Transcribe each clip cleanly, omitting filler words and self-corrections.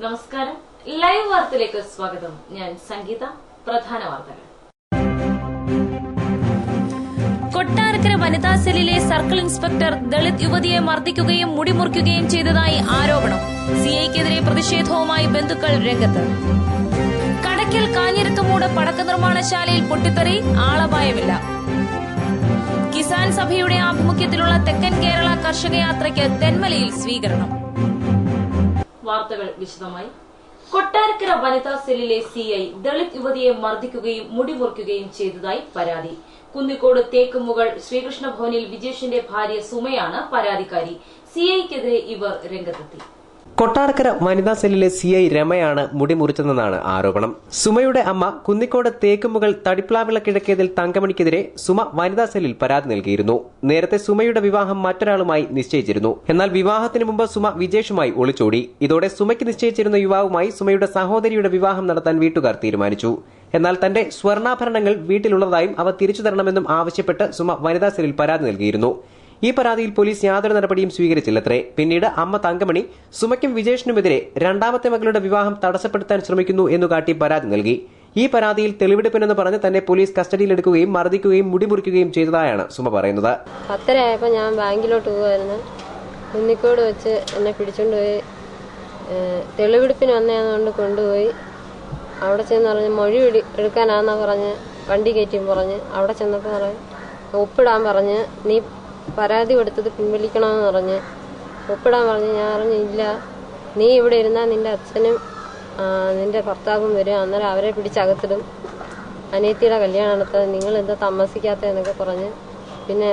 നമസ്കാരം. ലൈവ് വാർത്തയിലേക്ക് സ്വാഗതം. ഞാൻ സംഗീത. പ്രധാന വാർത്തകൾ. കൊട്ടാരക്കര വനിതാ സെല്ലിലെ സർക്കിൾ ഇൻസ്പെക്ടർ ദളിത് യുവതിയെ മർദ്ദിക്കുകയും മുടിമുറിക്കുകയും ചെയ്തതായി ആരോപണം. സിഐക്കെതിരെ പ്രതിഷേധവുമായി ബന്ധുക്കൾ രംഗത്ത്. കടയ്ക്കൽ കാഞ്ഞിരത്തുമൂട് പടക്ക നിർമ്മാണശാലയിൽ പൊട്ടിത്തെറി, ആളപായമില്ല. കിസാൻ സഭയുടെ ആഭിമുഖ്യത്തിലുള്ള തെക്കൻ കേരള കർഷക യാത്രയ്ക്ക് തെന്മലയിൽ സ്വീകരണം. വാർത്തകൾ വിശദമായി. കൊട്ടാരക്കര വനിതാ സെല്ലിലെ സിഐ ദളിത് യുവതിയെ മർദ്ദിക്കുകയും മുടിമുറിക്കുകയും ചെയ്തതായി പരാതി. കുന്നിക്കോട് തേക്കുമുകൾ ശ്രീകൃഷ്ണ ഭവനിൽ വിജേഷിന്റെ ഭാര്യ സുമയാണ് പരാതിക്കാരി. സിഐക്കെതിരെ ഇവർ രംഗത്തെത്തി. കൊട്ടാരക്കര വനിതാ സെല്ലിലെ സിഐ രമയാണ് മുടിമുറിച്ചതെന്നാണ് ആരോപണം. സുമയുടെ അമ്മ കുന്നിക്കോട് തേക്കുമുകൾ തടിപ്ലാവിള കിഴക്കേതിൽ തങ്കമണിക്കെതിരെ സുമ വനിതാ സെല്ലിൽ പരാതി നൽകിയിരുന്നു. നേരത്തെ സുമയുടെ വിവാഹം മറ്റൊരാളുമായി നിശ്ചയിച്ചിരുന്നു. എന്നാൽ വിവാഹത്തിന് മുമ്പ് സുമ വിജേഷുമായി ഒളിച്ചോടി. ഇതോടെ സുമയ്ക്ക് നിശ്ചയിച്ചിരുന്ന യുവാവുമായി സുമയുടെ സഹോദരിയുടെ വിവാഹം നടത്താൻ വീട്ടുകാർ തീരുമാനിച്ചു. എന്നാൽ തന്റെ സ്വർണ്ണാഭരണങ്ങൾ വീട്ടിലുള്ളതായും അവ തിരിച്ചു തരണമെന്നും ആവശ്യപ്പെട്ട് സുമ വനിതാ സെല്ലിൽ പരാതി നൽകിയിരുന്നു. ഈ പരാതിയിൽ പോലീസ് യാതൊരു നടപടിയും സ്വീകരിച്ചില്ലത്രേ. പിന്നീട് അമ്മ തങ്കമണി സുമയ്ക്കും വിജേഷിനുമെതിരെ രണ്ടാമത്തെ മകളുടെ വിവാഹം തടസ്സപ്പെടുത്താൻ ശ്രമിക്കുന്നു എന്നു കാട്ടി പരാതി നൽകി. ഈ പരാതിയിൽ തെളിവെടുപ്പിനെന്ന് പറഞ്ഞ് തന്നെ പോലീസ് കസ്റ്റഡിയിലെടുക്കുകയും മർദ്ദിക്കുകയും മുടിമുറിക്കുകയും ചെയ്തതായാണ് സുമ പറയുന്നത്. 10:30 ഞാൻ ബാങ്കിലോട്ട് പോകുമായിരുന്നു. കുന്നിക്കോട് വെച്ച് എന്നെ പിടിച്ചുകൊണ്ടുപോയി തെളിവെടുപ്പിന് വന്നതുകൊണ്ട് കൊണ്ടുപോയി. അവിടെ ചെന്ന് പറഞ്ഞ് മൊഴി എടുക്കാനാണെന്നാ പറഞ്ഞ് വണ്ടി കയറ്റിയും പറഞ്ഞ് അവിടെ ചെന്നപ്പോൾ പറഞ്ഞ് ഒപ്പിടാൻ പറഞ്ഞ് നീ പരാതി കൊടുത്തത് പിൻവലിക്കണമെന്ന് പറഞ്ഞ് ഒപ്പിടാൻ പറഞ്ഞ് ഞാൻ പറഞ്ഞില്ല, നീ ഇവിടെ ഇരുന്നാൽ നിന്റെ അച്ഛനും നിന്റെ ഭർത്താവും വരും, അന്നേരം അവരെ പിടിച്ചകത്തിടും, അനിയത്തിയുടെ കല്യാണം നടത്താൻ നിങ്ങൾ എന്താ താമസിക്കാത്തതെന്നൊക്കെ പറഞ്ഞ്. പിന്നെ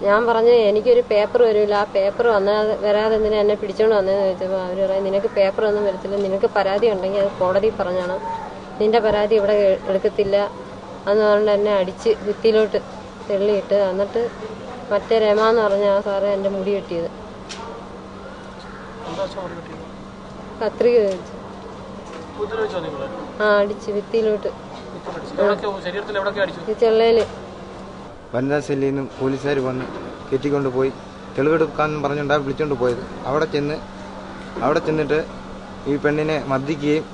ഞാൻ പറഞ്ഞ് എനിക്കൊരു പേപ്പർ വരില്ല, ആ പേപ്പർ വരാതെ എന്തിനാ എന്നെ പിടിച്ചോണ്ട് വന്നതെന്ന് ചോദിച്ചപ്പോൾ അവർ പറയും നിനക്ക് പേപ്പറൊന്നും വരത്തില്ല, നിനക്ക് പരാതി ഉണ്ടെങ്കിൽ അത് കോടതിയിൽ പറഞ്ഞാണ്, നിന്റെ പരാതി ഇവിടെ എടുക്കത്തില്ല എന്ന് പറഞ്ഞിട്ട് എന്നെ അടിച്ച് ഭിത്തിയിലോട്ട് തെള്ളിയിട്ട്. എന്നിട്ട് മറ്റേ രമ എന്ന് പറഞ്ഞ ആ സാറ് എന്റെ മുടി കെട്ടിയത് കത്രിക വെച്ച് അടിച്ച് ഭിത്തിയിലോട്ട് ചെള്ളയില്. വനിതാ സെല്ലിൽ നിന്നും പോലീസുകാർ വന്ന് കെട്ടിക്കൊണ്ട് പോയി തെളിവെടുക്കാൻ പറഞ്ഞുകൊണ്ടാണ് വിളിച്ചുകൊണ്ട് പോയത്. അവിടെ ചെന്നിട്ട് ഈ പെണ്ണിനെ മർദ്ദിക്കുകയും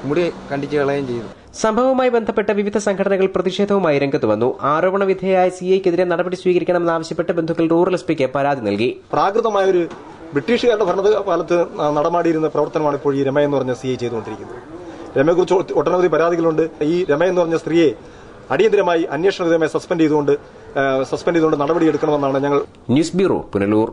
മുടി കണ്ടിച്ച് കളയുകയും ചെയ്തു. സംഭവവുമായി ബന്ധപ്പെട്ട വിവിധ സംഘടനകൾ പ്രതിഷേധവുമായി രംഗത്ത് വന്നു. ആരോപണ വിധേയയായ സിഐക്കെതിരെ നടപടി സ്വീകരിക്കണമെന്നാവശ്യപ്പെട്ട് ബന്ധുക്കൾ റൂറൽ എസ്പിക്ക് പരാതി നൽകി. പ്രാകൃതമായ ഒരു ബ്രിട്ടീഷുകാരുടെ ഭരണകാലത്ത് നടമാടിയിരുന്ന പ്രവർത്തനമാണ് ഇപ്പോൾ ഈ രമ എന്ന് പറഞ്ഞ സിഐ ചെയ്തുകൊണ്ടിരിക്കുന്നത്. രമയെക്കുറിച്ച് ഒട്ടനവധി പരാതികളുണ്ട്. ഈ രമ എന്ന് പറഞ്ഞ സ്ത്രീയെ അടിയന്തരമായി അന്വേഷണ വിധേയമായി സസ്പെൻഡ് ചെയ്തുകൊണ്ട് നടപടിയെടുക്കണമെന്നാണ് ഞങ്ങൾ. News bureau, Punalur.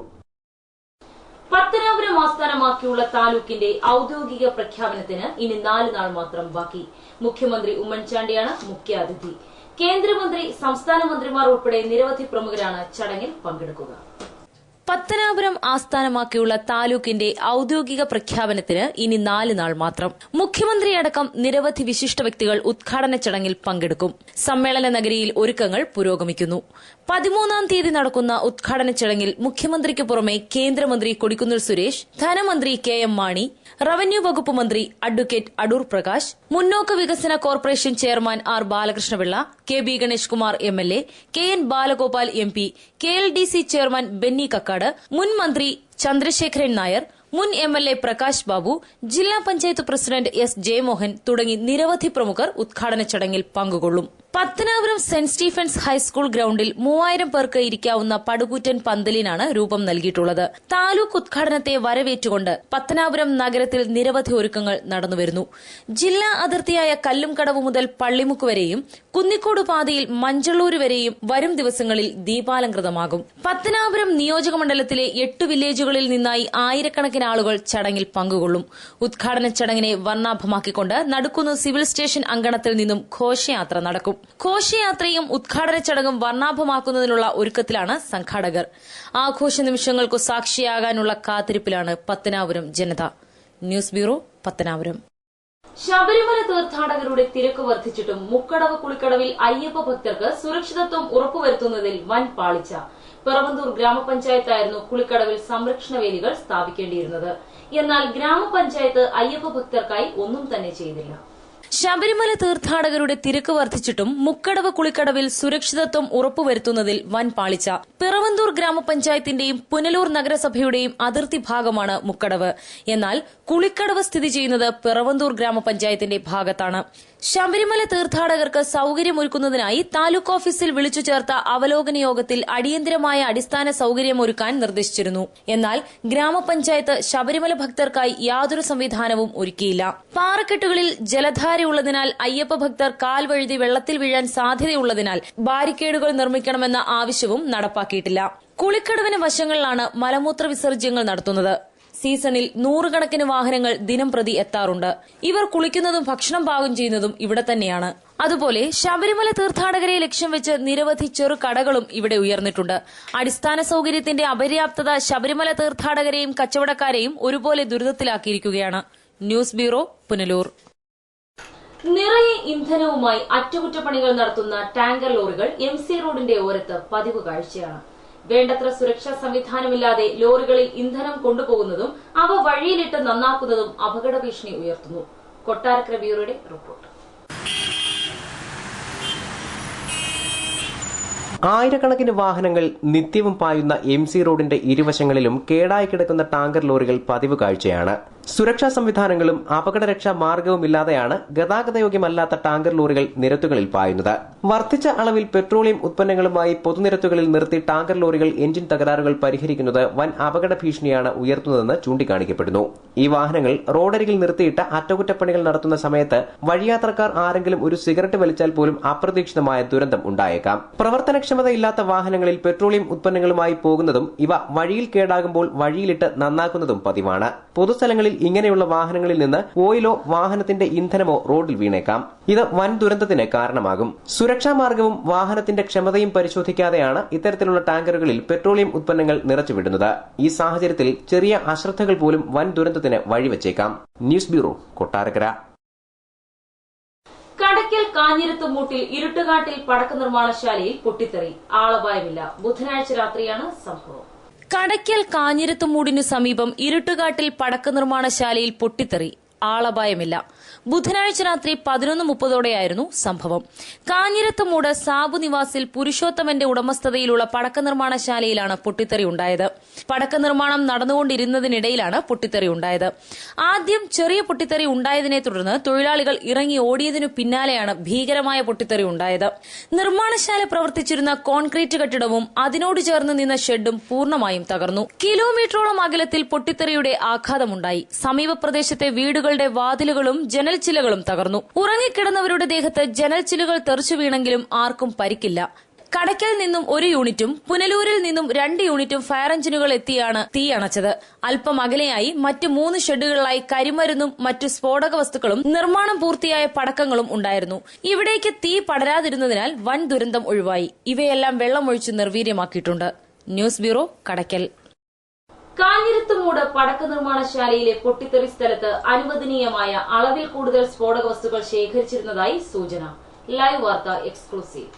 പത്തനാപുരം ആസ്ഥാനമാക്കിയുള്ള താലൂക്കിന്റെ ഔദ്യോഗിക പ്രഖ്യാപനത്തിന് ഇനി 4 നാൾ മാത്രം ബാക്കി. മുഖ്യമന്ത്രി ഉമ്മൻചാണ്ടിയാണ് മുഖ്യാതിഥി. കേന്ദ്രമന്ത്രി, സംസ്ഥാന മന്ത്രിമാർ ഉൾപ്പെടെ നിരവധി പ്രമുഖരാണ് ചടങ്ങിൽ പങ്കെടുക്കുക. പത്തനാപുരം ആസ്ഥാനമാക്കിയുള്ള താലൂക്കിന്റെ ഔദ്യോഗിക പ്രഖ്യാപനത്തിന് ഇനി 4 നാൾ മാത്രം. മുഖ്യമന്ത്രിയടക്കം നിരവധി വിശിഷ്ട വ്യക്തികൾ ഉദ്ഘാടന ചടങ്ങിൽ പങ്കെടുക്കും. സമ്മേളന നഗരിയിൽ ഒരുക്കങ്ങൾ പുരോഗമിക്കുന്നു. 13-ാം തീയതി നടക്കുന്ന ഉദ്ഘാടന ചടങ്ങിൽ മുഖ്യമന്ത്രിക്ക് പുറമെ കേന്ദ്രമന്ത്രി കൊടിക്കുന്നിൽ സുരേഷ്, ധനമന്ത്രി KM മാണി, റവന്യൂ വകുപ്പ് മന്ത്രി അഡ്വക്കേറ്റ് അടൂർ പ്രകാശ്, മുന്നോക്ക വികസന corporation chairman R Balakrishna Pillai, KB Ganesh Kumar MLA, KN Balagopal MP, KLDC chairman Benny Kakkad, മുൻ മന്ത്രി ചന്ദ്രശേഖരൻ നായർ, മുൻ MLA പ്രകാശ് ബാബു, ജില്ലാ പഞ്ചായത്ത് പ്രസിഡന്റ് S ജയമോഹൻ തുടങ്ങി നിരവധി പ്രമുഖർ ഉദ്ഘാടന ചടങ്ങിൽ പങ്കുകൊള്ളും. പത്തനാപുരം സെന്റ് സ്റ്റീഫൻസ് ഹൈസ്കൂൾ ഗ്രൌണ്ടിൽ 3000 പേർക്ക് ഇരിക്കാവുന്ന പടുകൂറ്റൻ പന്തലിനാണ് രൂപം നൽകിയിട്ടുള്ളത്. താലൂക്ക് ഉദ്ഘാടനത്തെ വരവേറ്റുകൊണ്ട് പത്തനാപുരം നഗരത്തിൽ നിരവധി ഒരുക്കങ്ങൾ നടന്നുവരുന്നു. ജില്ലാ അതിർത്തിയായ കല്ലുംകടവ് മുതൽ പള്ളിമുക്ക് വരെയും കുന്നിക്കോട് പാതയിൽ മഞ്ചള്ളൂര് വരെയും വരും ദിവസങ്ങളിൽ ദീപാലങ്കൃതമാകും. പത്തനാപുരം നിയോജകമണ്ഡലത്തിലെ 8 വില്ലേജുകളിൽ നിന്നായി ആയിരക്കണക്കിന് ആളുകൾ ചടങ്ങിൽ പങ്കുകൊള്ളും. ഉദ്ഘാടന ചടങ്ങിനെ വർണ്ണാഭമാക്കിക്കൊണ്ട് നടുക്കുന്ന് സിവിൽ സ്റ്റേഷൻ അങ്കണത്തിൽ നിന്നും ഘോഷയാത്ര നടക്കും. ഘോഷയാത്രയും ഉദ്ഘാടന ചടങ്ങും വർണ്ണാഭമാക്കുന്നതിനുള്ള ഒരുക്കത്തിലാണ് സംഘാടകർ. ആഘോഷ നിമിഷങ്ങൾക്കു സാക്ഷിയാകാനുള്ള കാത്തിരിപ്പിലാണ് പത്തനാപുരം ജനത. News bureau, Pathanapuram. ശബരിമല തീർത്ഥാടകരുടെ തിരക്ക് വർദ്ധിച്ചിട്ടും മുക്കടവ് കുളിക്കടവിൽ അയ്യപ്പ ഭക്തർക്ക് സുരക്ഷിതത്വം ഉറപ്പുവരുത്തുന്നതിൽ വൻ പാളിച്ച. പിറവന്തൂർ ഗ്രാമപഞ്ചായത്തായിരുന്നു കുളിക്കടവിൽ സംരക്ഷണ വേലികൾ സ്ഥാപിക്കേണ്ടിയിരുന്നത്. എന്നാൽ ഗ്രാമപഞ്ചായത്ത് അയ്യപ്പ ഭക്തർക്കായി ഒന്നും തന്നെ ചെയ്തില്ല. ശബരിമല തീർത്ഥാടകരുടെ തിരക്ക് വർദ്ധിച്ചിട്ടും മുക്കടവ് കുളിക്കടവിൽ സുരക്ഷിതത്വം ഉറപ്പുവരുത്തുന്നതിൽ വൻ പാളിച്ച. പിറവന്തൂർ ഗ്രാമപഞ്ചായത്തിന്റെയും പുനലൂർ നഗരസഭയുടെയും അതിർത്തി ഭാഗമാണ് മുക്കടവ്. എന്നാൽ കുളിക്കടവ് സ്ഥിതി ചെയ്യുന്നത് പിറവന്തൂർ ഗ്രാമപഞ്ചായത്തിന്റെ ഭാഗത്താണ്. ശബരിമല തീർത്ഥാടകർക്ക് സൌകര്യമൊരുക്കുന്നതിനായി താലൂക്ക് ഓഫീസിൽ വിളിച്ചു ചേർത്ത അവലോകന യോഗത്തിൽ അടിയന്തരമായ അടിസ്ഥാന സൌകര്യമൊരുക്കാൻ നിർദ്ദേശിച്ചിരുന്നു. എന്നാൽ ഗ്രാമപഞ്ചായത്ത് ശബരിമല ഭക്തർക്കായി യാതൊരു സംവിധാനവും ഒരുക്കിയില്ല. പാറക്കെട്ടുകളിൽ ജലധാരയുള്ളതിനാൽ അയ്യപ്പ ഭക്തർ കാൽ വഴുതി വെള്ളത്തിൽ വീഴാൻ സാധ്യതയുള്ളതിനാൽ ബാരിക്കേഡുകൾ നിർമ്മിക്കണമെന്ന ആവശ്യവും നടപ്പാക്കിയിട്ടില്ല. കുളിക്കടവിന് വശങ്ങളിലാണ് മലമൂത്ര വിസർജ്യങ്ങൾ നടത്തുന്നത്. സീസണിൽ നൂറുകണക്കിന് വാഹനങ്ങൾ ദിനംപ്രതി എത്താറുണ്ട്. ഇവർ കുളിക്കുന്നതും ഭക്ഷണം പാകം ചെയ്യുന്നതും ഇവിടെ തന്നെയാണ്. അതുപോലെ ശബരിമല തീർത്ഥാടകരെ ലക്ഷ്യം വെച്ച് നിരവധി ചെറു കടകളും ഇവിടെ ഉയർന്നിട്ടുണ്ട്. അടിസ്ഥാന സൌകര്യത്തിന്റെ അപര്യാപ്തത ശബരിമല തീർത്ഥാടകരെയും കച്ചവടക്കാരെയും ഒരുപോലെ ദുരിതത്തിലാക്കിയിരിക്കുകയാണ്. News bureau, Punalur. നിറയെ ഇന്ധനവുമായി അറ്റകുറ്റപ്പണികൾ നടത്തുന്ന ടാങ്കർ ലോറികൾ MC റോഡിന്റെ ഓരത്ത് പതിവ് കാഴ്ചയാണ്. വേണ്ടത്ര സുരക്ഷാ സംവിധാനമില്ലാതെ ലോറികളിൽ ഇന്ധനം കൊണ്ടുപോകുന്നതും അവ വഴിയിലിട്ട് നന്നാക്കുന്നതും അപകട ഭീഷണി ഉയർത്തുന്നു. കൊട്ടാരക്കര ബ്യൂറോയുടെ റിപ്പോർട്ട്. ആയിരക്കണക്കിന് വാഹനങ്ങൾ നിത്യവും പായുന്ന MC റോഡിന്റെ ഇരുവശങ്ങളിലും കേടായി കിടക്കുന്ന ടാങ്കർ ലോറികൾ പതിവ് കാഴ്ചയാണ്. സുരക്ഷാ സംവിധാനങ്ങളും അപകടരക്ഷാ മാർഗവുമില്ലാതെയാണ് ഗതാഗതയോഗ്യമല്ലാത്ത ടാങ്കർ ലോറികൾ നിരത്തുകളിൽ പായുന്നത്. വർദ്ധിച്ച അളവിൽ പെട്രോളിയം ഉത്പന്നങ്ങളുമായി പൊതുനിരത്തുകളിൽ നിർത്തി ടാങ്കർ ലോറികൾ എഞ്ചിൻ തകരാറുകൾ പരിഹരിക്കുന്നത് വൻ അപകട ഭീഷണിയാണ് ഉയർത്തുന്നതെന്ന് ചൂണ്ടിക്കാണിക്കപ്പെടുന്നു. ഈ വാഹനങ്ങൾ റോഡരികിൽ നിർത്തിയിട്ട് അറ്റകുറ്റപ്പണികൾ നടത്തുന്ന സമയത്ത് വഴിയാത്രക്കാർ ആരെങ്കിലും ഒരു സിഗരറ്റ് വലിച്ചാൽ പോലും അപ്രതീക്ഷിതമായ ദുരന്തം ഉണ്ടായേക്കാം. പ്രവർത്തനക്ഷമതയില്ലാത്ത വാഹനങ്ങളിൽ പെട്രോളിയം ഉത്പന്നങ്ങളുമായി പോകുന്നതും ഇവ വഴിയിൽ കേടാകുമ്പോൾ വഴിയിലിട്ട് നന്നാക്കുന്നതും പതിവാണ്. പൊതുസ്ഥലങ്ങളിൽ ഇങ്ങനെയുള്ള വാഹനങ്ങളിൽ നിന്ന് ഓയിലോ വാഹനത്തിന്റെ ഇന്ധനമോ റോഡിൽ വീണേക്കാം. ഇത് വൻ ദുരന്തത്തിന് കാരണമാകും. സുരക്ഷാ മാർഗവും വാഹനത്തിന്റെ ക്ഷമതയും പരിശോധിക്കാതെയാണ് ഇത്തരത്തിലുള്ള ടാങ്കറുകളിൽ പെട്രോളിയം ഉത്പന്നങ്ങൾ നിറച്ചുവിടുന്നത്. ഈ സാഹചര്യത്തിൽ ചെറിയ അശ്രദ്ധകൾ പോലും വൻ ദുരന്തത്തിന് വഴിവെച്ചേക്കാം. News bureau, Kottarakkara. കടയ്ക്കൽ കാഞ്ഞിരത്തുമൂട്ടിൽ ഇരുട്ടുകാട്ടിൽ പടക്ക നിർമ്മാണശാലയിൽ പൊട്ടിത്തെറി. ആളപായമില്ല. ബുധനാഴ്ച രാത്രിയാണ് സംഭവം. കടയ്ക്കൽ കാഞ്ഞിരത്തുമൂടിനു സമീപം ഇരുട്ടുകാട്ടിൽ പടക്ക നിർമ്മാണശാലയിൽ പൊട്ടിത്തെറി. ആളപായമില്ല. ബുധനാഴ്ച രാത്രി 11:30ഓടെയായിരുന്നു സംഭവം. കാഞ്ഞിരത്തുമൂട് സാബു നിവാസിൽ പുരുഷോത്തമന്റെ ഉടമസ്ഥതയിലുള്ള പടക്ക നിർമ്മാണശാലയിലാണ് പൊട്ടിത്തെറി ഉണ്ടായത്. പടക്ക നിർമ്മാണം നടന്നുകൊണ്ടിരുന്നതിനിടയിലാണ് പൊട്ടിത്തെറി ഉണ്ടായത്. ആദ്യം ചെറിയ പൊട്ടിത്തെറി ഉണ്ടായതിനെ തുടർന്ന് തൊഴിലാളികൾ ഇറങ്ങി ഓടിയതിനു പിന്നാലെയാണ് ഭീകരമായ പൊട്ടിത്തെറി ഉണ്ടായത്. നിർമ്മാണശാല പ്രവർത്തിച്ചിരുന്ന കോൺക്രീറ്റ് കെട്ടിടവും അതിനോട് ചേർന്ന് നിന്ന ഷെഡും പൂർണ്ണമായും തകർന്നു. കിലോമീറ്ററോളം അകലത്തിൽ പൊട്ടിത്തെറിയുടെ ആഘാതമുണ്ടായി. സമീപ പ്രദേശത്തെ വീടുകളുടെ വാതിലുകളും ജനൽച്ചിലകളും തകർന്നു. ഉറങ്ങിക്കിടന്നവരുടെ ദേഹത്ത് ജനൽച്ചിലുകൾ തെറിച്ചു വീണെങ്കിലും ആർക്കും പരിക്കില്ല. കടയ്ക്കൽ നിന്നും 1 യൂണിറ്റും പുനലൂരിൽ നിന്നും 2 യൂണിറ്റും ഫയർ എഞ്ചിനുകൾ എത്തിയാണ് തീ അണച്ചത്. അല്പം അകലെയായി മറ്റ് 3 ഷെഡുകളിലായി കരിമരുന്നും മറ്റു സ്ഫോടക വസ്തുക്കളും നിർമ്മാണം പൂർത്തിയായ പടക്കങ്ങളും ഉണ്ടായിരുന്നു. ഇവിടേക്ക് തീ പടരാതിരുന്നതിനാൽ വൻ ദുരന്തം ഒഴിവായി. ഇവയെല്ലാം വെള്ളമൊഴിച്ച് നിർവീര്യമാക്കിയിട്ടുണ്ട്. News bureau, Kadakkal. കാഞ്ഞിരത്തുമൂട് പടക്ക നിർമ്മാണശാലയിലെ പൊട്ടിത്തെറി സ്ഥലത്ത് അനുവദനീയമായ അളവിൽ കൂടുതൽ സ്ഫോടക വസ്തുക്കൾ ശേഖരിച്ചിരുന്നതായി സൂചന. ലൈവ് വാർത്ത എക്സ്ക്ലൂസീവ്.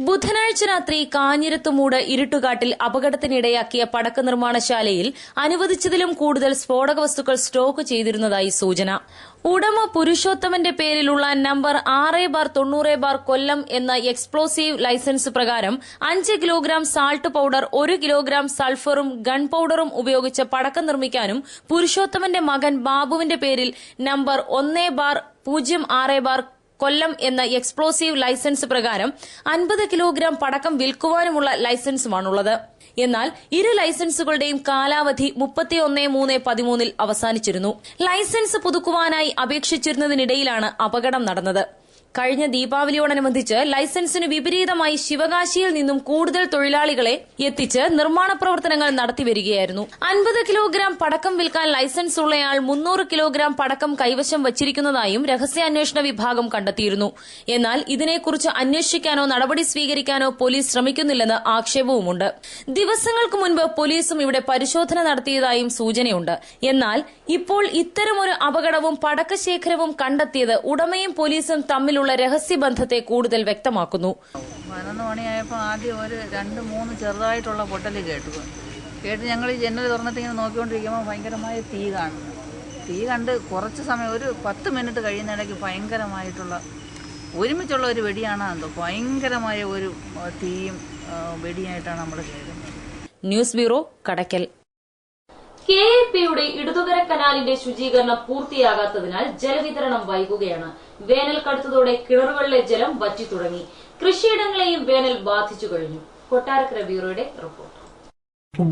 ബുധനാഴ്ച രാത്രി കാഞ്ഞിരത്തുമൂട് ഇരുട്ടുകാട്ടിൽ അപകടത്തിനിടയാക്കിയ പടക്ക നിർമ്മാണശാലയിൽ അനുവദിച്ചതിലും കൂടുതൽ സ്ഫോടക വസ്തുക്കൾ സ്റ്റോക്ക് ചെയ്തിരുന്നതായി സൂചന. ഉടമ പുരുഷോത്തമന്റെ പേരിലുള്ള നമ്പർ 6/90 കൊല്ലം എന്ന എക്സ്പ്ലോസീവ് ലൈസൻസ് പ്രകാരം 5 കിലോഗ്രാം സാൾട്ട് പൌഡർ, 1 കിലോഗ്രാം സൾഫറും ഗൺ പൌഡറും ഉപയോഗിച്ച് പടക്കം നിർമ്മിക്കാനും പുരുഷോത്തമന്റെ മകൻ ബാബുവിന്റെ പേരിൽ നമ്പർ 1/06 കൊല്ലം എന്ന എക്സ്പ്ലോസീവ് ലൈസൻസ് പ്രകാരം 50 കിലോഗ്രാം പടക്കം വിൽക്കുവാനുമുള്ള ലൈസൻസുമാണുള്ളത്. എന്നാൽ ഇരു ലൈസൻസുകളുടെയും കാലാവധി 31/3/13 അവസാനിച്ചിരുന്നു. ലൈസൻസ് പുതുക്കുവാനായി അപേക്ഷിച്ചിരുന്നതിനിടയിലാണ് അപകടം നടന്നത്. കഴിഞ്ഞ ദീപാവലിയോടനുബന്ധിച്ച് ലൈസൻസിന് വിപരീതമായി ശിവകാശിയിൽ നിന്നും കൂടുതൽ തൊഴിലാളികളെ എത്തിച്ച് നിർമ്മാണ പ്രവർത്തനങ്ങൾ നടത്തിവരികയായിരുന്നു. 50 കിലോഗ്രാം പടക്കം വിൽക്കാൻ ലൈസൻസ് ഉള്ളയാൾ 300 കിലോഗ്രാം പടക്കം കൈവശം വച്ചിരിക്കുന്നതായും രഹസ്യാന്വേഷണ വിഭാഗം കണ്ടെത്തിയിരുന്നു. എന്നാൽ ഇതിനെക്കുറിച്ച് അന്വേഷിക്കാനോ നടപടി സ്വീകരിക്കാനോ പോലീസ് ശ്രമിക്കുന്നില്ലെന്ന് ആക്ഷേപവുമുണ്ട്. ദിവസങ്ങൾക്ക് മുൻപ് പോലീസും ഇവിടെ പരിശോധന നടത്തിയതായും സൂചനയുണ്ട്. എന്നാൽ ഇപ്പോൾ ഇത്തരമൊരു അപകടവും പടക്കശേഖരവും കണ്ടെത്തിയത് ഉടമയും പോലീസും തമ്മിലുള്ള രഹസ്യബന്ധത്തെ കൂടുതൽ വ്യക്തമാക്കുന്നു. 11 മണിയായപ്പോൾ ആദ്യം ഒരു 2-3 ചെറുതായിട്ടുള്ള പൊട്ടൽ കേട്ട് ഞങ്ങൾ ഈ ജനൽ തുറന്നിട്ട് ഇങ്ങനെ നോക്കിക്കൊണ്ടിരിക്കുമ്പോൾ ഭയങ്കരമായ തീ കാണുന്നു. തീ കണ്ട് കുറച്ച് സമയം ഒരു 10 മിനിറ്റ് കഴിയുന്നിടയ്ക്ക് ഭയങ്കരമായിട്ടുള്ള ഒരുമിച്ചുള്ള ഒരു വെടിയാണ് എന്തോ ഭയങ്കരമായ ഒരു തീയും വെടിയായിട്ടാണ് നമ്മൾ കേൾക്കുന്നത്. News bureau, Kadakkal. KIPയുടെ ഇടതുകര കനാലിന്റെ ശുചീകരണം പൂർത്തിയാകാത്തതിനാൽ ജലവിതരണം വൈകുകയാണ്. വേനൽ കടുത്തതോടെ കിണറുകളിലെ ജലം വറ്റി തുടങ്ങി. കൃഷിയിടങ്ങളെയും വേനൽ ബാധിച്ചു കഴിഞ്ഞു. കൊട്ടാരക്കര ബ്യൂറോയുടെ റിപ്പോർട്ട്.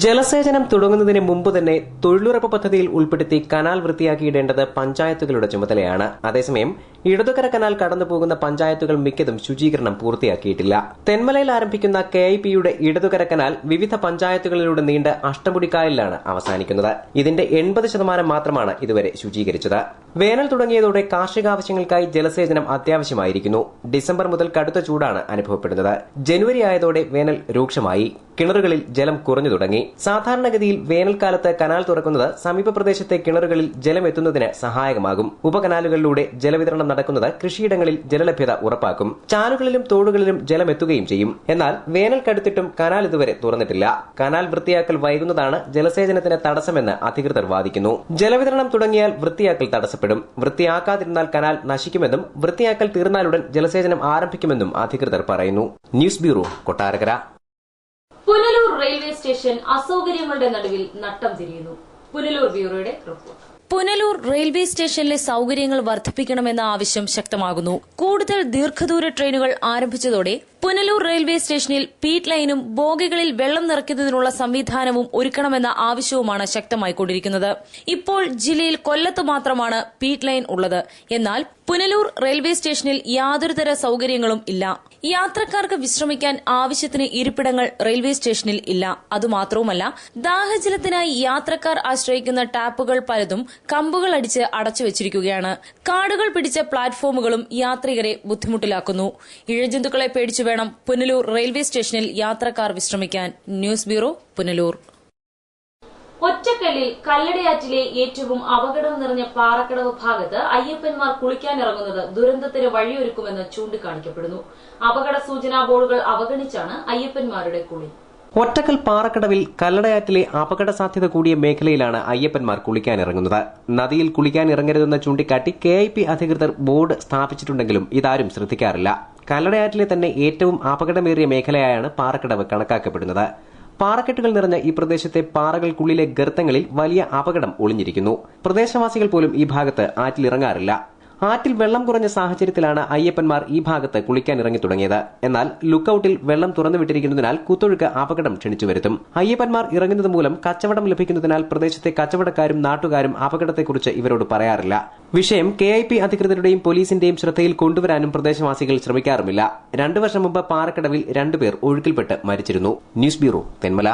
ജലസേചനം തുടങ്ങുന്നതിന് മുമ്പ് തന്നെ തൊഴിലുറപ്പ് പദ്ധതിയിൽ ഉൾപ്പെടുത്തി കനാൽ വൃത്തിയാക്കിയിടേണ്ടത് പഞ്ചായത്തുകളുടെ ചുമതലയാണ്. അതേസമയം ഇടതുകര കനാൽ കടന്നുപോകുന്ന പഞ്ചായത്തുകൾ മിക്കതും ശുചീകരണം പൂർത്തിയാക്കിയിട്ടില്ല. തെന്മലയിൽ ആരംഭിക്കുന്ന KIPയുടെ ഇടതുകര കനാൽ വിവിധ പഞ്ചായത്തുകളിലൂടെ നീണ്ട് അഷ്ടമുടിക്കായലിലാണ് അവസാനിക്കുന്നത്. ഇതിന്റെ 80% മാത്രമാണ് ഇതുവരെ ശുചീകരിച്ചത്. വേനൽ തുടങ്ങിയതോടെ കാർഷികാവശ്യങ്ങൾക്കായി ജലസേചനം അത്യാവശ്യമായിരിക്കുന്നു. ഡിസംബർ മുതൽ കടുത്ത ചൂടാണ് അനുഭവപ്പെടുന്നത്. ജനുവരി ആയതോടെ വേനൽ രൂക്ഷമായി. കിണറുകളിൽ ജലം കുറഞ്ഞു തുടങ്ങി. സാധാരണഗതിയിൽ വേനൽക്കാലത്ത് കനാൽ തുറക്കുന്നത് സമീപ പ്രദേശത്തെ കിണറുകളിൽ ജലം എത്തുന്നതിന് സഹായകമാകും. ഉപകനാലുകളിലൂടെ ജലവിതരണം നടക്കുന്നത് കൃഷിയിടങ്ങളിൽ ജലലഭ്യത ഉറപ്പാക്കും. ചാലുകളിലും തോടുകളിലും ജലം എത്തുകയും ചെയ്യും. എന്നാൽ വേനൽ കടുത്തിട്ടും കനാൽ ഇതുവരെ തുറന്നിട്ടില്ല. കനാൽ വൃത്തിയാക്കൽ വൈകുന്നതാണ് ജലസേചനത്തിന് തടസ്സമെന്ന് അധികൃതർ വാദിക്കുന്നു. ജലവിതരണം തുടങ്ങിയാൽ വൃത്തിയാക്കൽ തടസ്സപ്പെടും. വൃത്തിയാക്കാതിരുന്നാൽ കനാൽ നശിക്കുമെന്നും വൃത്തിയാക്കൽ തീർന്നാലുടൻ ജലസേചനം ആരംഭിക്കുമെന്നും അധികൃതർ പറയുന്നു. News bureau, Kottarakkara. Punalur railway station അസൌകര്യങ്ങളുടെ നടുവിൽ നട്ടം തിരിയുന്നു. പുനലൂർ ബ്യൂറോയുടെ റിപ്പോർട്ട്. പുനലൂർ റെയിൽവേ സ്റ്റേഷനിലെ സൌകര്യങ്ങൾ വർദ്ധിപ്പിക്കണമെന്ന ആവശ്യം ശക്തമാകുന്നു. കൂടുതൽ ദീർഘദൂര ട്രെയിനുകൾ ആരംഭിച്ചതോടെ പുനലൂർ റെയിൽവേ സ്റ്റേഷനിൽ പീറ്റ് ലൈനും ബോഗികളിൽ വെള്ളം നിറയ്ക്കുന്നതിനുള്ള സംവിധാനവും ഒരുക്കണമെന്ന ആവശ്യവുമാണ് ശക്തമായിക്കൊണ്ടിരിക്കുന്നത്. ഇപ്പോൾ ജില്ലയിൽ കൊല്ലത്ത് മാത്രമാണ് പീറ്റ് ലൈൻ ഉള്ളത്. എന്നാൽ പുനലൂർ റെയിൽവേ സ്റ്റേഷനിൽ യാതൊരുതര സൌകര്യങ്ങളും ഇല്ല. യാത്രക്കാർക്ക് വിശ്രമിക്കാൻ ആവശ്യത്തിന് ഇരിപ്പിടങ്ങൾ റെയിൽവേ സ്റ്റേഷനിൽ ഇല്ല. അതുമാത്രവുമല്ല, ദാഹജലത്തിനായി യാത്രക്കാർ ആശ്രയിക്കുന്ന ടാപ്പുകൾ പലതും കമ്പുകൾ അടിച്ച് അടച്ചുവച്ചിരിക്കുകയാണ്. കാടുകൾ പിടിച്ച പ്ലാറ്റ്ഫോമുകളും യാത്രികരെ ബുദ്ധിമുട്ടിലാക്കുന്നു. ഇഴജന്തുക്കളെ പേടിച്ചു വേണം പുനലൂർ റെയിൽവേ സ്റ്റേഷനിൽ യാത്രക്കാർ വിശ്രമിക്കാൻ. News bureau, Punalur. ഒറ്റക്കല്ലിൽ കല്ലടയാറ്റിലെ ഏറ്റവും അപകടം നിറഞ്ഞ പാറക്കടവ് ഭാഗത്ത് അയ്യപ്പന്മാർ കുളിക്കാനിറങ്ങുന്നത് ദുരന്തത്തിന് വഴിയൊരുക്കുമെന്ന് ചൂണ്ടിക്കാണിക്കപ്പെടുന്നു. അപകട സൂചനാ ബോർഡുകൾ അവഗണിച്ചാണ് അയ്യപ്പന്മാരുടെ കുളി. ഒറ്റക്കൽ പാറക്കടവിൽ കല്ലടയാറ്റിലെ അപകട സാധ്യത കൂടിയ മേഖലയിലാണ് അയ്യപ്പന്മാർ കുളിക്കാനിറങ്ങുന്നത്. നദിയിൽ കുളിക്കാനിറങ്ങരുതെന്ന് ചൂണ്ടിക്കാട്ടി KIP അധികൃതർ ബോർഡ് സ്ഥാപിച്ചിട്ടുണ്ടെങ്കിലും ഇതാരും ശ്രദ്ധിക്കാറില്ല. കല്ലടയാറ്റിലെ തന്നെ ഏറ്റവും അപകടമേറിയ മേഖലയായാണ് പാറക്കടവ് കണക്കാക്കപ്പെടുന്നത്. പാറക്കെട്ടുകൾ നിറഞ്ഞ ഈ പ്രദേശത്തെ പാറകൾക്കുള്ളിലെ ഗർത്തങ്ങളിൽ വലിയ അപകടം ഒളിഞ്ഞിരിക്കുന്നു. പ്രദേശവാസികൾ പോലും ഈ ഭാഗത്ത് ആറ്റിലിറങ്ങാറില്ല. ആറ്റിൽ വെള്ളം കുറഞ്ഞ സാഹചര്യത്തിലാണ് അയ്യപ്പന്മാർ ഈ ഭാഗത്ത് കുളിക്കാനിറങ്ങി തുടങ്ങിയത്. എന്നാൽ ലുക്കൌട്ടിൽ വെള്ളം തുറന്നുവിട്ടിരിക്കുന്നതിനാൽ കുത്തൊഴുക്ക് അപകടം ക്ഷണിച്ചു വരുത്തും. അയ്യപ്പന്മാർ ഇറങ്ങുന്നത് മൂലം കച്ചവടം ലഭിക്കുന്നതിനാൽ പ്രദേശത്തെ കച്ചവടക്കാരും നാട്ടുകാരും അപകടത്തെക്കുറിച്ച് ഇവരോട് പറയാറില്ല. വിഷയം KIP അധികൃതരുടെയും പോലീസിന്റെയും ശ്രദ്ധയിൽ കൊണ്ടുവരാനും പ്രദേശവാസികൾ ശ്രമിക്കാറുമില്ല. 2 വർഷം മുമ്പ് പാറക്കടവിൽ 2 പേർ ഒഴുക്കിൽപ്പെട്ട് മരിച്ചിരുന്നു. News bureau, Thenmala.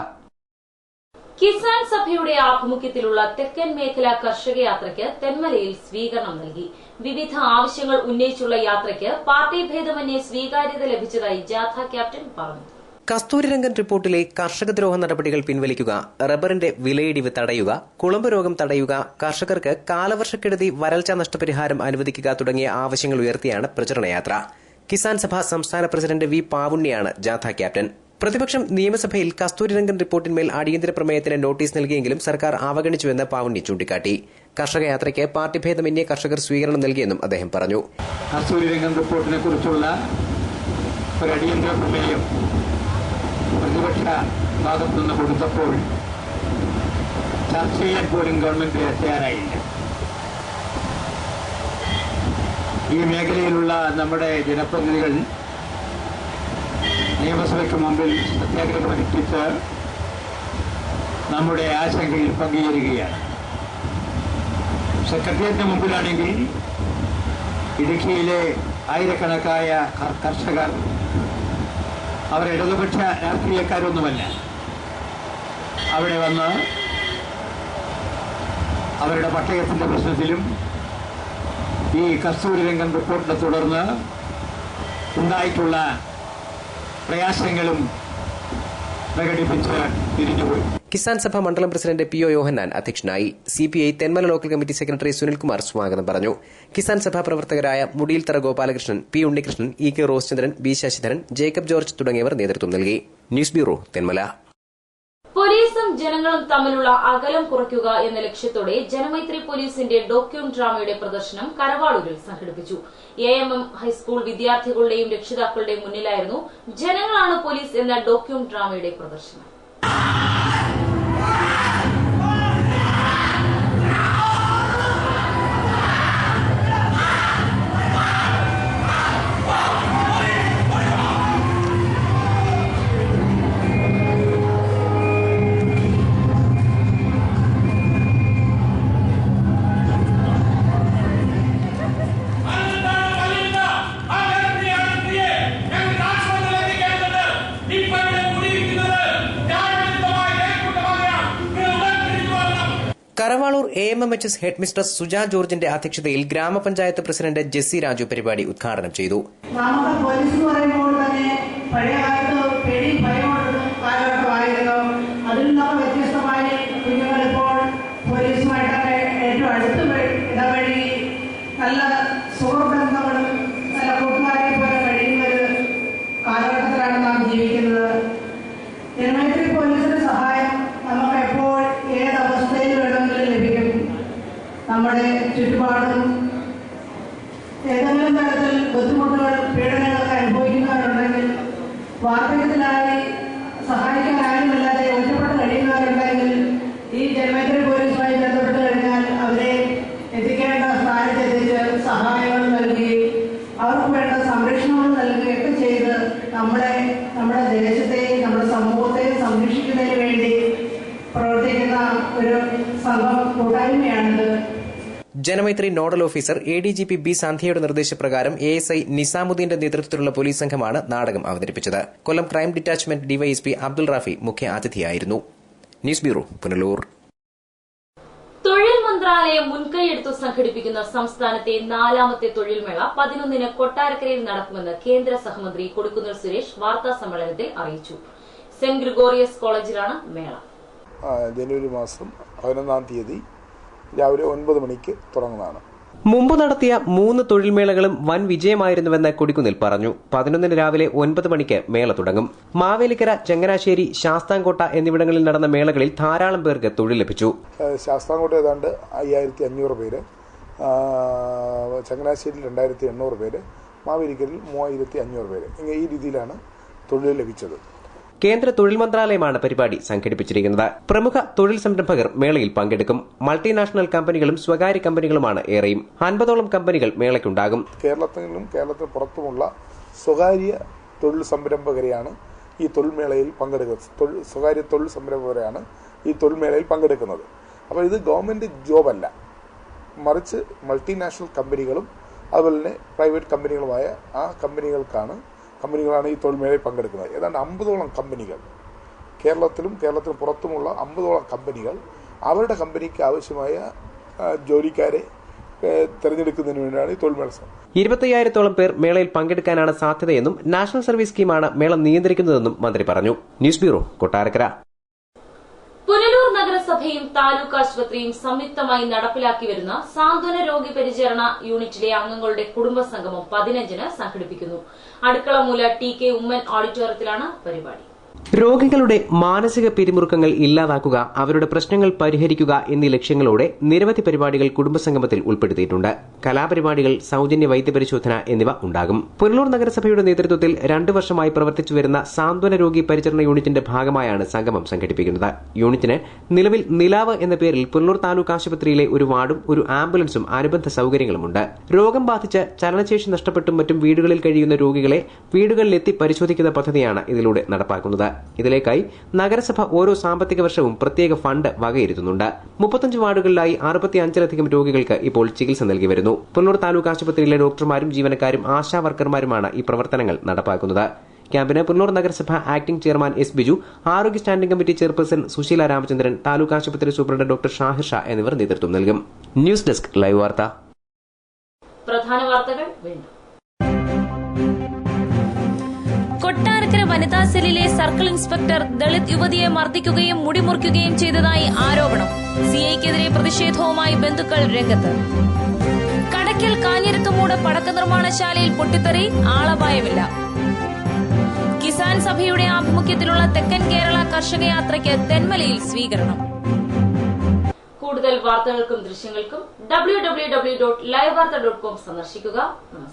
കിസാൻ സഭയുടെ ആഭിമുഖ്യത്തിലുള്ള തെക്കൻ മേഖല കർഷക യാത്രയ്ക്ക് തെന്മലയിൽ സ്വീകരണം നൽകി. വിവിധ ആവശ്യങ്ങൾ ഉന്നയിച്ചുള്ള യാത്രയ്ക്ക് പാർട്ടി ഭേദമന്യേ സ്വീകാര്യത ലഭിച്ചതായി ജാഥ ക്യാപ്റ്റൻ പറഞ്ഞു. കസ്തൂരിരംഗൻ റിപ്പോർട്ടിലെ കർഷകദ്രോഹ നടപടികൾ പിൻവലിക്കുക, റബ്ബറിന്റെ വിലയിടിവ് തടയുക, കുളമ്പ് രോഗം തടയുക, കർഷകർക്ക് കാലവർഷക്കെടുതി വരൾച്ചാ നഷ്ടപരിഹാരം അനുവദിക്കുക തുടങ്ങിയ ആവശ്യങ്ങൾ ഉയർത്തിയാണ് പ്രചരണയാത്ര. കിസാൻ സഭ സംസ്ഥാന പ്രസിഡന്റ് V. പാവുണ്യാണ് ജാഥ ക്യാപ്റ്റൻ. പ്രതിപക്ഷം നിയമസഭയിൽ കസ്തൂരിരംഗൻ റിപ്പോർട്ടിന്മേൽ അടിയന്തര പ്രമേയത്തിന് നോട്ടീസ് നൽകിയെങ്കിലും സർക്കാർ അവഗണിച്ചുവെന്ന് പാവുണ്ണി ചൂണ്ടിക്കാട്ടി. കർഷക യാത്രയ്ക്ക് പാർട്ടി ഭേദമന്യേ കർഷകർ സ്വീകരണം നൽകിയെന്നും അദ്ദേഹം പറഞ്ഞു. കസ്തൂരിരംഗൻ റിപ്പോർട്ടിനെ കുറിച്ചുള്ള ഒരു അടിയന്തര പ്രമേയം പ്രതിപക്ഷ ഭാഗത്തുനിന്ന് കൊടുത്തപ്പോൾ ചർച്ച ചെയ്യാൻ പോലും ഗവൺമെന്റ് തയ്യാറായില്ല. ഈ മേഖലയിലുള്ള നമ്മുടെ ജനപ്രതിനിധികൾ നിയമസഭയ്ക്ക് മുമ്പിൽ സത്യാഗ്രഹം അനുഷ്ഠിച്ച് നമ്മുടെ ആശങ്കയിൽ പങ്കുചേരുകയാണ്. സെക്രട്ടേറിയറ്റിന് മുമ്പിലാണെങ്കിൽ ഇടുക്കിയിലെ ആയിരക്കണക്കായ കർഷകർ അവർ ഇടതുപക്ഷ രാഷ്ട്രീയക്കാരൊന്നുമല്ല. അവിടെ വന്ന് അവരുടെ പട്ടയത്തിന്റെ പ്രശ്നത്തിലും ഈ കസ്തൂരിരംഗൻ റിപ്പോർട്ടിനെ തുടർന്ന് ഉണ്ടായിട്ടുള്ള പ്രയാസങ്ങളും പ്രകടിപ്പിച്ച് തിരിഞ്ഞുപോയി. കിസാൻ സഭ മണ്ഡലം പ്രസിഡന്റ് PO യോഹന്നാൻ അധ്യക്ഷനായി. CPI Thenmala local committee secretary Sunilkumar സ്വാഗതം പറഞ്ഞു. കിസാൻ സഭ പ്രവർത്തകരായ Mudiyilthara Gopalakrishnan, P. Unnikrishnan, EK Rosechandran, B. Sasidharan, Jacob George തുടങ്ങിയവർ നേതൃത്വം നൽകി. News bureau, Thenmala. പോലീസ് പോലീസും ജനങ്ങളും തമ്മിലുള്ള അകലം കുറയ്ക്കുക എന്ന ലക്ഷ്യത്തോടെ ജനമൈത്രി പോലീസിന്റെ ഡോക്യൂം ഡ്രാമയുടെ പ്രദർശനം കരവാളൂരിൽ സംഘടിപ്പിച്ചു. AMM ഹൈസ്കൂൾ വിദ്യാർത്ഥികളുടെയും രക്ഷിതാക്കളുടെയും മുന്നിലായിരുന്നു ജനങ്ങളാണ് പോലീസ് എന്ന ഡോക്യൂം ഡ്രാമയുടെ പ്രദർശനം. Karavaloor AMMHS head mistress Suja ജോർജിന്റെ അധ്യക്ഷതയിൽ ഗ്രാമപഞ്ചായത്ത് പ്രസിഡന്റ് ജെസ്സി രാജു പരിപാടി ഉദ്ഘാടനം ചെയ്തു. നമുക്ക് പോലീസ് എന്ന് പറയുമ്പോൾ തന്നെ പഴയ കാലത്ത് പേടി ഭയമുള്ള കാലഘട്ടമായിരുന്നു. അതിൽ നിന്നൊക്കെ വ്യത്യസ്തമായി കുഞ്ഞുങ്ങൾ ഇപ്പോൾ പോലീസുമായിട്ടൊക്കെ ഏറ്റവും അടുത്ത് ഇടപഴകി നല്ല സുഹൃബന്ധങ്ങളും നല്ല കൂട്ടുകാരെ പോലെ കഴിയുന്ന ഒരു കാലഘട്ടത്തിലാണ് നാം ജീവിക്കുന്നത്. ജനമൈത്രി പോലീസിന്റെ സഹായം നമുക്ക് എപ്പോൾ ഏതവസ്ഥയിൽ വേണമെങ്കിലും ലഭിക്കും. നമ്മുടെ ചുറ്റുപാടും ഏതെങ്കിലും തരത്തിൽ ബുദ്ധിമുട്ടുകൾ പീഡനങ്ങളൊക്കെ അനുഭവിക്കുന്നവരുണ്ടെങ്കിൽ, വാർദ്ധക്യത്തിലായി സഹായിക്കാൻ ആരുമില്ലാതെ ഒറ്റപ്പെട്ട് കഴിയുന്നവരുണ്ടെങ്കിൽ ഈ ജനമൈത്രി പോലീസുമായി ബന്ധപ്പെട്ട് കഴിഞ്ഞാൽ അവരെ എത്തിക്കേണ്ട സ്ഥാനത്തെത്തിച്ച് സഹായങ്ങൾ നൽകുകയും അവർക്ക് വേണ്ട സംരക്ഷണങ്ങൾ നൽകുകയൊക്കെ ചെയ്ത് നമ്മുടെ ദേശത്തെയും നമ്മുടെ സമൂഹത്തെയും സംരക്ഷിക്കുന്നതിന് വേണ്ടി പ്രവർത്തിക്കുന്ന ഒരു സംഘം കൂട്ടായ്മയാണിത്. Janamaithri nodal officer ADGP B സാന്ധ്യയുടെ നിർദ്ദേശപ്രകാരം ASI നിസാമുദ്ദീന്റെ നേതൃത്വത്തിലുള്ള പോലീസ് സംഘമാണ് നാടകം അവതരിപ്പിച്ചത്. Kollam crime detachment DYSP Abdul Rafi മുഖ്യ അതിഥിയായിരുന്നു. News bureau, Punalur. തൊഴിൽ മന്ത്രാലയം മുൻകൈയെടുത്തു സംഘടിപ്പിക്കുന്ന സംസ്ഥാനത്തെ 4ാമത്തെ തൊഴിൽമേള 11-ന് കൊട്ടാരക്കരയിൽ നടക്കുമെന്ന് കേന്ദ്ര സഹമന്ത്രി കൊടിക്കുന്നിൽ സുരേഷ് വാർത്താസമ്മേളനത്തിൽ അറിയിച്ചു. സെന്റ് ഗ്രിഗോറിയസ് കോളേജിലാണ് മേള. ജനുവരി മാസം 11-ാം തീയതി രാവിലെ 9 മണിക്ക് തുടങ്ങുന്നതാണ്. മുമ്പ് നടത്തിയ 3 തൊഴിൽമേളകളും വൻ വിജയമായിരുന്നുവെന്ന് കൊടിക്കുന്നിൽ പറഞ്ഞു. 11-ന് രാവിലെ 9 മണിക്ക് മേള തുടങ്ങും. മാവേലിക്കര, ചങ്ങനാശ്ശേരി, ശാസ്താംകോട്ട എന്നിവിടങ്ങളിൽ നടന്ന മേളകളിൽ ധാരാളം പേർക്ക് തൊഴിൽ ലഭിച്ചു. ശാസ്താംകോട്ട ഏതാണ്ട് 5500 പേര്, ചങ്ങനാശ്ശേരിയിൽ 2800 പേര്, മാവേലിക്കരയിൽ 3500 പേര്. ഈ രീതിയിലാണ് തൊഴിൽ ലഭിച്ചത്. കേന്ദ്ര തൊഴിൽ മന്ത്രാലയമാണ് പരിപാടി സംഘടിപ്പിച്ചിരിക്കുന്നത്. പ്രമുഖ തൊഴിൽ സംരംഭകർ മേളയിൽ പങ്കെടുക്കും. മൾട്ടിനാഷണൽ കമ്പനികളും സ്വകാര്യ കമ്പനികളുമാണ് ഏറെയും. 50ഓളം കമ്പനികൾ മേളയ്ക്കുണ്ടാകും. കേരളത്തിലും കേരളത്തിന് പുറത്തുമുള്ള സ്വകാര്യ തൊഴിൽ സംരംഭകരെയാണ് ഈ തൊഴിൽമേളയിൽ പങ്കെടുക്കുന്നത്. സ്വകാര്യ തൊഴിൽ സംരംഭകരെയാണ് ഈ തൊഴിൽമേളയിൽ പങ്കെടുക്കുന്നത്. അപ്പോൾ ഇത് ഗവൺമെന്റ് ജോബല്ല, മറിച്ച് മൾട്ടിനാഷണൽ കമ്പനികളും അതുപോലെ തന്നെ പ്രൈവറ്റ് കമ്പനികളുമായ ആ കമ്പനികളാണ് ഈ തൊഴിൽമേളയിൽ പങ്കെടുക്കുന്നത്. ഏതാണ്ട് 50ഓളം കമ്പനികൾ, കേരളത്തിലും കേരളത്തിന് പുറത്തുമുള്ള 50ഓളം കമ്പനികൾ അവരുടെ കമ്പനിക്ക് ആവശ്യമായ ജോലിക്കാരെ തെരഞ്ഞെടുക്കുന്നതിന് വേണ്ടിയാണ് ഈ തൊഴിൽമേള. 25,000-ഓളം പേർ മേളയിൽ പങ്കെടുക്കാനാണ് സാധ്യതയെന്നും നാഷണൽ സർവീസ് സ്കീമാണ് മേള നിയന്ത്രിക്കുന്നതെന്നും മന്ത്രി പറഞ്ഞു. News bureau, Kottarakkara. പുനലൂർ നഗരസഭയും താലൂക്ക് ആശുപത്രിയും സംയുക്തമായി നടപ്പിലാക്കി വരുന്ന സാന്ത്വന രോഗി പരിചരണ യൂണിറ്റിലെ അംഗങ്ങളുടെ കുടുംബസംഗമം 15-ന് സംഘടിപ്പിക്കുന്നു. അടുക്കളമൂല TK ഉമ്മൻ ഓഡിറ്റോറിയത്തിലാണ് പരിപാടി. രോഗികളുടെ മാനസിക പിരിമുറുക്കങ്ങൾ ഇല്ലാതാക്കുക, അവരുടെ പ്രശ്നങ്ങൾ പരിഹരിക്കുക എന്നീ ലക്ഷ്യങ്ങളോടെ നിരവധി പരിപാടികൾ കുടുംബസംഗമത്തിൽ ഉൾപ്പെടുത്തിയിട്ടുണ്ട്. കലാപരിപാടികൾ, സൌജന്യ വൈദ്യപരിശോധന എന്നിവ ഉണ്ടാകും. പുനലൂർ നഗരസഭയുടെ നേതൃത്വത്തിൽ 2 വർഷമായി പ്രവർത്തിച്ചു വരുന്ന സാന്ത്വന രോഗി പരിചരണ യൂണിറ്റിന്റെ ഭാഗമായാണ് സംഗമം സംഘടിപ്പിക്കുന്നത്. യൂണിറ്റിന് നിലവിൽ നിലാവ് എന്ന പേരിൽ പുനലൂർ താലൂക്ക് ആശുപത്രിയിലെ ഒരു വാർഡും ഒരു ആംബുലൻസും അനുബന്ധ സൌകര്യങ്ങളുമുണ്ട്. രോഗം ബാധിച്ച് ചലനശേഷി നഷ്ടപ്പെട്ടും മറ്റും വീടുകളിൽ കഴിയുന്ന രോഗികളെ വീടുകളിലെത്തി പരിശോധിക്കുന്ന പദ്ധതിയാണ് ഇതിലൂടെ നടപ്പാക്കുന്നത്. ഇതിലേക്കായി നഗരസഭ ഓരോ സാമ്പത്തിക വർഷവും പ്രത്യേക ഫണ്ട് വകയിരുത്തുന്നുണ്ട്. 35 വാർഡുകളിലായി 65-ലധികം രോഗികൾക്ക് ഇപ്പോൾ ചികിത്സ നൽകി വരുന്നു. പുനലൂർ താലൂക്ക് ആശുപത്രിയിലെ ഡോക്ടർമാരും ജീവനക്കാരും ആശാ വർക്കർമാരുമാണ് ഈ പ്രവർത്തനങ്ങൾ നടപ്പാക്കുന്നത്. ക്യാമ്പിന് പുനലൂർ നഗരസഭ ആക്ടിംഗ് ചെയർമാൻ S. ബിജു, ആരോഗ്യ standing committee chairperson Susheela Ramachandran, taluk ആശുപത്രി സൂപ്രണ്ട് ഡോക്ടർ ഷാഹിർ ഷാ എന്നിവർ നേതൃത്വം നൽകും. ന്യൂസ് ഡെസ്ക് ലൈവ് വാർത്ത. പ്രധാന വാർത്തകൾ വീണ്ടും. കൊട്ടാരക്കര വനിതാ സെല്ലിലെ സർക്കിൾ ഇൻസ്പെക്ടർ ദളിത് യുവതിയെ മർദ്ദിക്കുകയും മുടിമുറിക്കുകയും ചെയ്തതായി ആരോപണം. സിഐക്കെതിരെ പ്രതിഷേധവുമായി ബന്ധുക്കൾ രംഗത്ത്. കടയ്ക്കൽ കാഞ്ഞിരത്തുമൂട് പടക്ക നിർമ്മാണശാലയിൽ പൊട്ടിത്തെറി, ആളപായമില്ല. കിസാൻ ക്രിസ്ത്യൻ സഭയുടെ ആഭിമുഖ്യത്തിലുള്ള തെക്കൻ കേരള കർഷക യാത്രയ്ക്ക് തെന്മലയിൽ സ്വീകരണം. കൂടുതൽ വാർത്തകൾക്കും ദൃശ്യങ്ങൾക്കും www.livevarta.com സന്ദർശിക്കുക. നമസ്കാരം.